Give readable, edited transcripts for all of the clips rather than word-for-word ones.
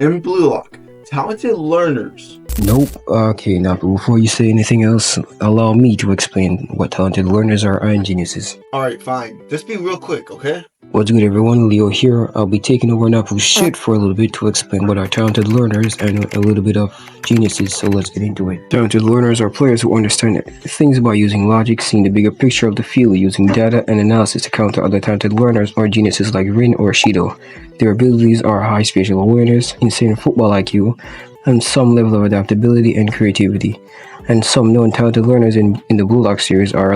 in Blue Lock, talented learners. Nope. Okay, now before you say anything else, allow me to explain what talented learners are and geniuses. Alright, fine. Just be real quick, okay? What's good, everyone? Leo here. I'll be taking over Napu's shit for a little bit to explain what are talented learners and a little bit of geniuses, so let's get into it. Talented learners are players who understand things by using logic, seeing the bigger picture of the field, using data and analysis to counter other talented learners or geniuses like Rin or Shido. Their abilities are high spatial awareness, insane football IQ, and some level of adaptability and creativity. And some known talented learners in the Blue Lock series are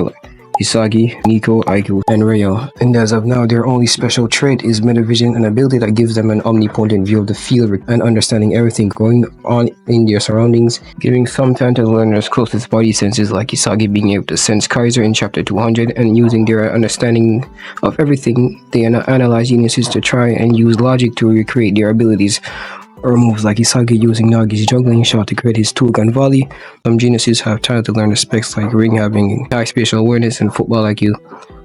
Isagi, Nico, Aiku, and Ryo. And as of now, their only special trait is metavision, an ability that gives them an omnipotent view of the field and understanding everything going on in their surroundings, giving some talented learners closest body senses like Isagi being able to sense Kaiser in chapter 200 and using their understanding of everything. They analyze geniuses to try and use logic to recreate their abilities, or moves like Isagi using Nagi's juggling shot to create his two-gun volley. Some geniuses have talented learner specs like Ring having high spatial awareness and football IQ,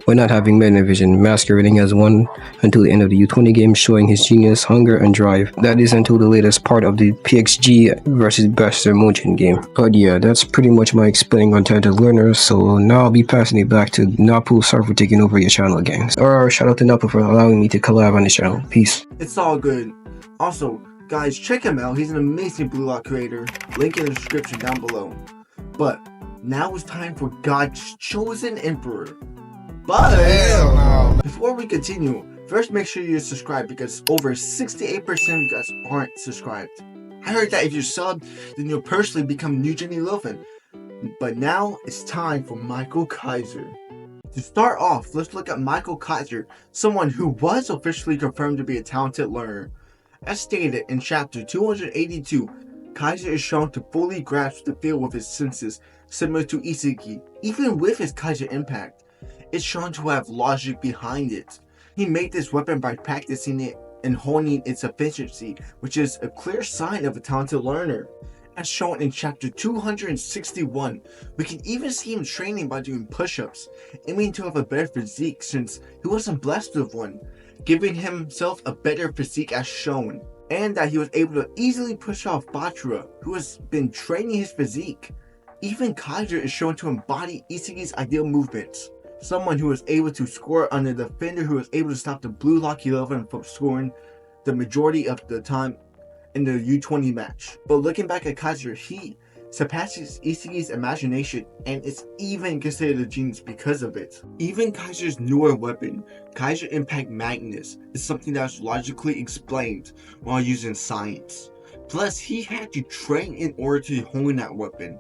but not having metavision, masquerading as one until the end of the U20 game, showing his genius, hunger, and drive. That is until the latest part of the PXG versus Bester Motion game. But yeah, that's pretty much my explaining on talented learners, so now I'll be passing it back to Napu. Sorry for taking over your channel again. Or shout out to Napu for allowing me to collab on his channel. Peace. It's all good. Also, guys, check him out. He's an amazing Blue Lock creator. Link in the description down below. But now it's time for God's chosen emperor. But before we continue, first make sure you're subscribed because over 68% of you guys aren't subscribed. I heard that if you're subbed, then you'll personally become new Jenny Loafin. But now it's time for Micheal Kaiser. To start off, let's look at Micheal Kaiser, someone who was officially confirmed to be a talented learner. As stated in chapter 282, Kaiser is shown to fully grasp the field with his senses, similar to Itoshi. Even with his Kaiser impact, it's shown to have logic behind it. He made this weapon by practicing it and honing its efficiency, which is a clear sign of a talented learner. As shown in chapter 261, we can even see him training by doing push-ups, aiming to have a better physique since he wasn't blessed with one, giving himself a better physique as shown, and that he was able to easily push off Bachura, who has been training his physique. Even Kaiser is shown to embody Isagi's ideal movements, someone who was able to score on a defender who was able to stop the Blue Lock 11 from scoring the majority of the time in the U20 match. But looking back at Kaiser, he surpasses Isagi's imagination and is even considered a genius because of it. Even Kaiser's newer weapon, Kaiser Impact Magnus, is something that was logically explained while using science. Plus, he had to train in order to hone that weapon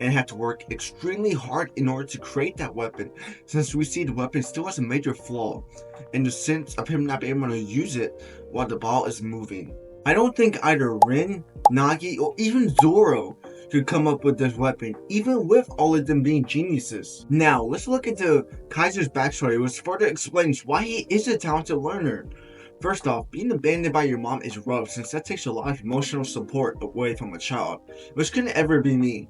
and had to work extremely hard in order to create that weapon, since we see the weapon still has a major flaw in the sense of him not being able to use it while the ball is moving. I don't think either Rin, Nagi, or even Zoro could come up with this weapon, even with all of them being geniuses. Now, let's look into Kaiser's backstory, which further explains why he is a talented learner. First off, being abandoned by your mom is rough, since that takes a lot of emotional support away from a child, which couldn't ever be me.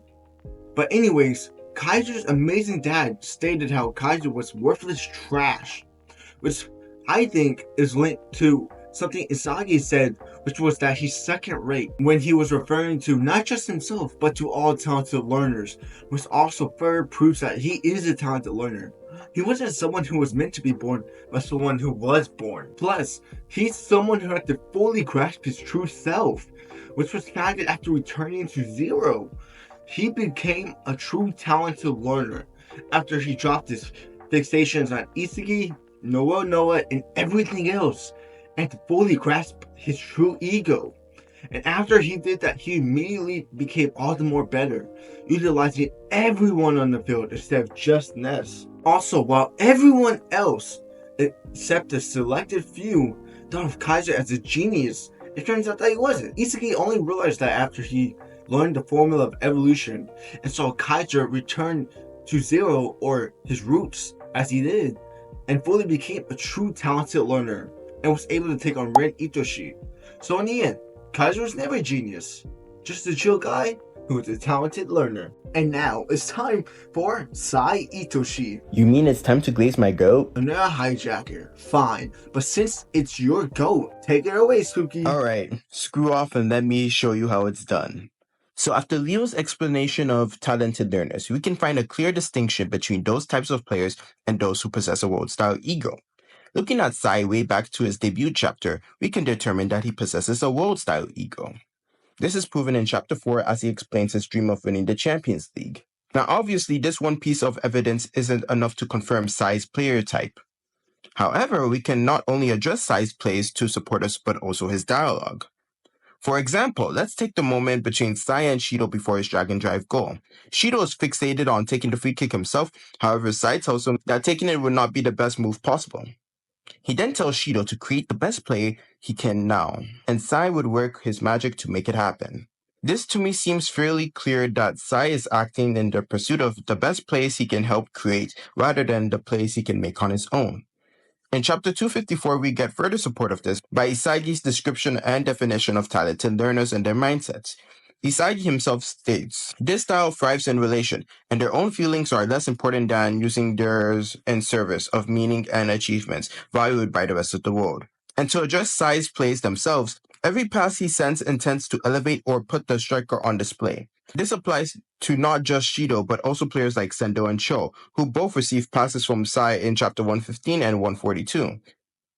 But anyways, Kaiser's amazing dad stated how Kaiser was worthless trash, which I think is linked to something Isagi said, which was that he's second rate when he was referring to not just himself but to all talented learners, which also further proves that he is a talented learner. He wasn't someone who was meant to be born, but someone who was born. Plus, he's someone who had to fully grasp his true self, which was founded after returning to Zero. He became a true talented learner after he dropped his fixations on Isagi, Noah, and everything else, and to fully grasp his true ego. And after he did that, he immediately became all the more better, utilizing everyone on the field instead of just Ness. Also, while everyone else, except a selected few, thought of Kaiser as a genius, it turns out that he wasn't. Isagi only realized that after he learned the formula of evolution and saw Kaiser return to Zero, or his roots, as he did, and fully became a true talented learner, and was able to take on Ren Itoshi. So in the end, Kaiser was never a genius, just a chill guy who's a talented learner. And now it's time for Sai Itoshi. You mean it's time to glaze my goat? Another hijacker. Fine. But since it's your goat, take it away, Tsuki. Alright, screw off and let me show you how it's done. So after Leo's explanation of talented learners, we can find a clear distinction between those types of players and those who possess a world-style ego. Looking at Sai way back to his debut chapter, we can determine that he possesses a world-style ego. This is proven in chapter 4 as he explains his dream of winning the Champions League. Now obviously this one piece of evidence isn't enough to confirm Sai's player type. However, we can not only address Sai's plays to support us but also his dialogue. For example, let's take the moment between Sai and Shido before his Dragon Drive goal. Shido is fixated on taking the free kick himself, however Sai tells him that taking it would not be the best move possible. He then tells Shido to create the best play he can now, and Sai would work his magic to make it happen. This to me seems fairly clear that Sai is acting in the pursuit of the best plays he can help create rather than the plays he can make on his own. In chapter 254, we get further support of this by Isagi's description and definition of talented learners and their mindsets. Isagi himself states, this style thrives in relation, and their own feelings are less important than using theirs in service of meaning and achievements valued by the rest of the world. And to address Sai's plays themselves, every pass he sends intends to elevate or put the striker on display. This applies to not just Shido, but also players like Sendo and Cho, who both received passes from Sai in chapter 115 and 142.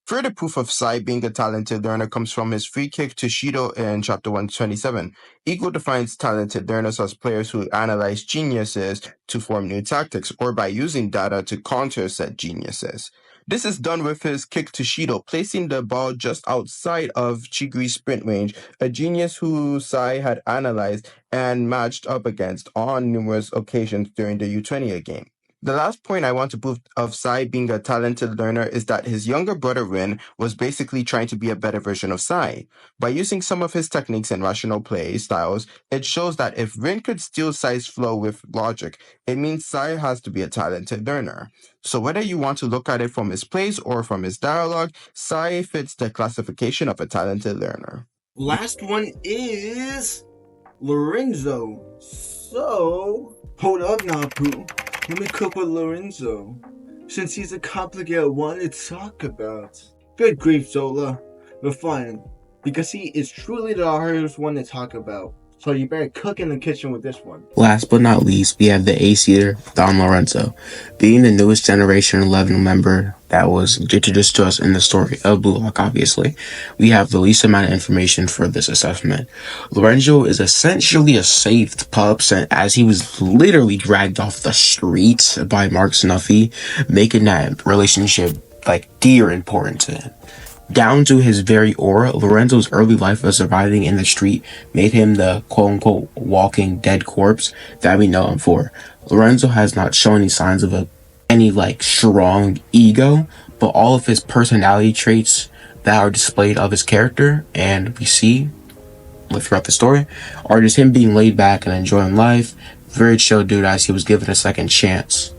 Further proof of Sai being a talented learner comes from his free kick to Shido in chapter 127. Ego defines talented learners as players who analyze geniuses to form new tactics, or by using data to counter said geniuses. This is done with his kick to Shido, placing the ball just outside of Chigui's sprint range, a genius who Sai had analyzed and matched up against on numerous occasions during the U20 game. The last point I want to prove of Sai being a talented learner is that his younger brother Rin was basically trying to be a better version of Sai. By using some of his techniques and rational play styles, it shows that if Rin could steal Sai's flow with logic, it means Sai has to be a talented learner. So whether you want to look at it from his plays or from his dialogue, Sai fits the classification of a talented learner. Last one is Lorenzo. So, hold up now, Pooh. Let me cook with Lorenzo, since he's a complicated one to talk about. Good grief, Zola. But fine, because he is truly the hardest one to talk about. So you better cook in the kitchen with this one. Last but not least, we have the ace-eater, Don Lorenzo. Being the newest Generation 11 member that was introduced to us in the story of Blue Lock, obviously, we have the least amount of information for this assessment. Lorenzo is essentially a saved pup, as he was literally dragged off the streets by Mark Snuffy, making that relationship dear important to him. Down to his very aura, Lorenzo's early life of surviving in the street made him the quote-unquote walking dead corpse that we know him for. Lorenzo has not shown any signs of any strong ego, but all of his personality traits that are displayed of his character and we see throughout the story are just him being laid back and enjoying life. Very chill dude as he was given a second chance.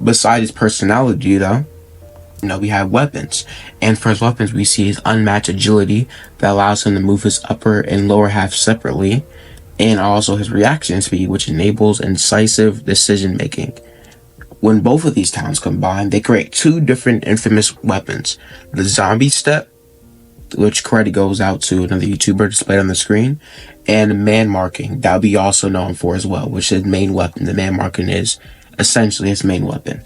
Besides his personality though, we have weapons, and for his weapons we see his unmatched agility that allows him to move his upper and lower half separately, and also his reaction speed, which enables incisive decision making. When both of these talents combine, they create two different infamous weapons: the zombie step, which credit goes out to another YouTuber displayed on the screen, and man marking, that we also know him for as well, which is his main weapon. The man marking is essentially his main weapon.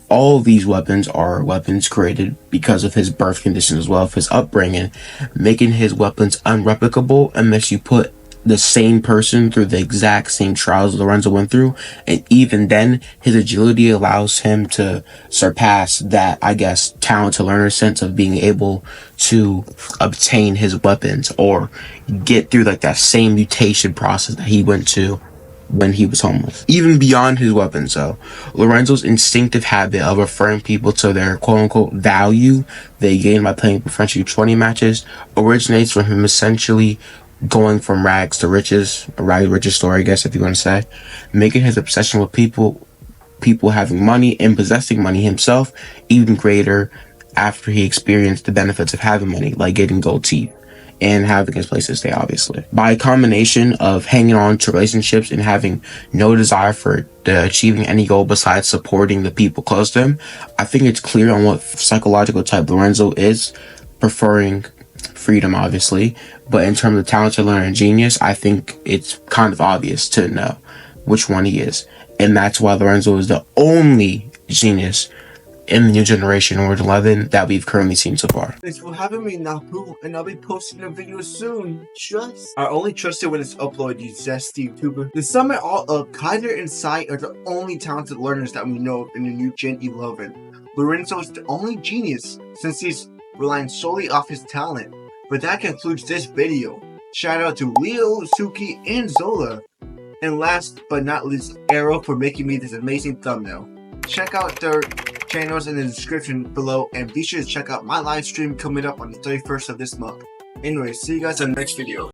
All of these weapons are weapons created because of his birth condition as well, of his upbringing, making his weapons unreplicable unless you put the same person through the exact same trials Lorenzo went through. And even then, his agility allows him to surpass that, talent to learner sense of being able to obtain his weapons or get through that same mutation process that he went to when he was homeless. Even beyond his weapons though, Lorenzo's instinctive habit of referring people to their quote-unquote value they gain by playing professional 20 matches originates from him essentially going from rags to riches, a rag riches story if you want to say, making his obsession with people having money and possessing money himself even greater after he experienced the benefits of having money, like getting gold teeth. and having his place to stay, obviously. By a combination of hanging on to relationships and having no desire for achieving any goal besides supporting the people close to him, I think it's clear on what psychological type Lorenzo is, preferring freedom, obviously. But in terms of talented learner and genius, I think it's kind of obvious to know which one he is. And that's why Lorenzo is the only genius in the new generation, Word 11, that we've currently seen so far. Thanks for having me, Napu, and I'll be posting a video soon. Our only trusted when it's uploaded, you zesty YouTuber. To sum it all up, Kaiser and Sai are the only talented learners that we know of in the new Gen 11. Lorenzo is the only genius, since he's relying solely off his talent. But that concludes this video. Shout out to Leo, Tsuki, and Zola. And last but not least, Aero for making me this amazing thumbnail. Check out their channels in the description below, and be sure to check out my live stream coming up on the 31st of this month. Anyway, see you guys in the next video.